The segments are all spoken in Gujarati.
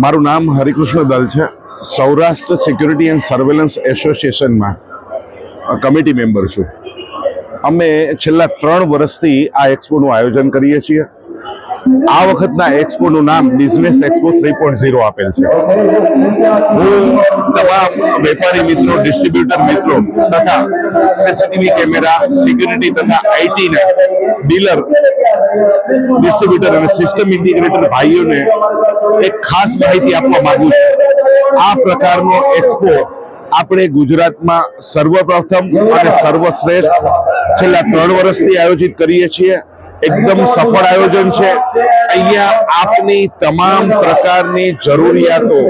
મારું નામ હરિકૃષ્ણ દલ છે. સૌરાષ્ટ્ર સિક્યુરિટી એન્ડ સર્વેલન્સ એસોસિએશનમાં કમિટી મેમ્બર છું. અમે છેલ્લા 3 વર્ષથી આ એક્સપોનું આયોજન કરીએ છીએ. આ વખતના એક્સપોનું નામ બિઝનેસ એક્સપો 3.0 આપેલ છે. હું તમામ વેપારી મિત્રો, ડિસ્ટ્રીબ્યુટર મિત્રો તથા સીસીટીવી કેમેરા, સિક્યુરિટી તથા આઈટીના ડીલર, ડિસ્ટ્રીબ્યુટર અને સિસ્ટમ ઇન્ટિગ્રેટર ભાઈઓને એક ખાસ માહિતી આપવા માંગુ છું. આ પ્રકારનો એક્સપો આપણે ગુજરાતમાં સર્વપ્રથમ અને સર્વશ્રેષ્ઠ છેલ્લા 3 વર્ષથી આયોજિત કરીએ છીએ. એકદમ સફળ આયોજન છે. અહીંયા આપની તમામ પ્રકારની જરૂરિયાતો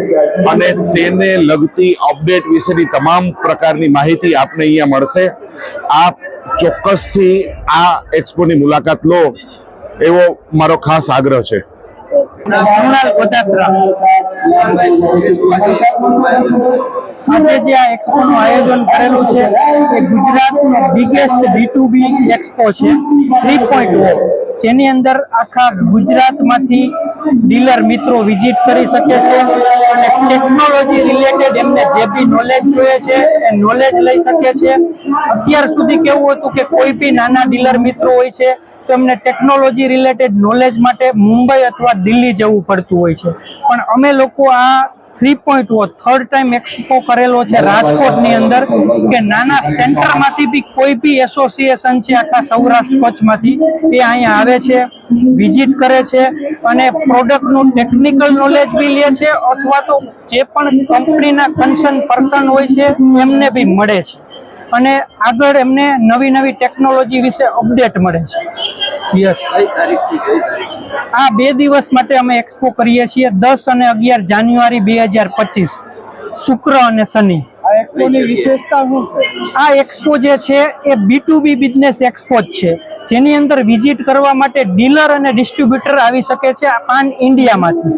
અને તેને લગતી અપડેટ વિશેની તમામ પ્રકારની માહિતી આપને અહીંયા મળશે. આપ ચોક્કસથી આ એક્સપોની મુલાકાત લો એવો મારો ખાસ આગ્રહ છે. આજે જે આ એક્સપોનું આયોજન કરેલું છે એ ગુજરાતનો બિગેસ્ટ B2B એક્સપો છે 3.0, જેની અંદર આખા ગુજરાતમાંથી ડીલર મિત્રો વિઝિટ કરી શકે છે અને ટેકનોલોજી રિલેટેડ એમને જે બી નોલેજ જોઈએ છે એ નોલેજ લઈ શકે છે. અત્યાર સુધી કેવું હતું કે કોઈ બી નાના ડીલર મિત્રો હોય છે તો એમને ટેકનોલોજી રિલેટેડ નોલેજ માટે મુંબઈ અથવા દિલ્હી જવું પડતું હોય છે, પણ અમે લોકો આ 3.0 થર્ડ ટાઈમ એક્સપો કરેલો છે રાજકોટની અંદર, કે નાના સેન્ટરમાંથી બી કોઈ બી એસોસિએશન છે આખા સૌરાષ્ટ્ર કચ્છમાંથી એ અહીંયા આવે છે, વિઝિટ કરે છે અને પ્રોડક્ટનું ટેકનિકલ નોલેજ બી લે છે અથવા તો જે પણ કંપનીના કન્સર્ન પર્સન હોય છે એમને બી મળે છે અને આગળ એમને નવી નવી ટેકનોલોજી વિશે અપડેટ મળે છે. યસ, આ 2 દિવસ માટે અમે એક્સપો કરીએ છીએ, 10 અને 11 જાન્યુઆરી 2025, શુક્ર અને શનિ. આ એક્સપોની વિશેષતા શું છે? આ એક્સપો જે છે એ B2B બિઝનેસ એક્સપો જ છે, જેની અંદર વિઝિટ કરવા માટે ડીલર અને ડિસ્ટ્રીબ્યુટર આવી શકે છે પાન ઇન્ડિયામાંથી.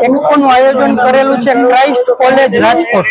એક્સપોનું આયોજન કરેલું છે ક્રાઇસ્ટ કોલેજ રાજકોટ.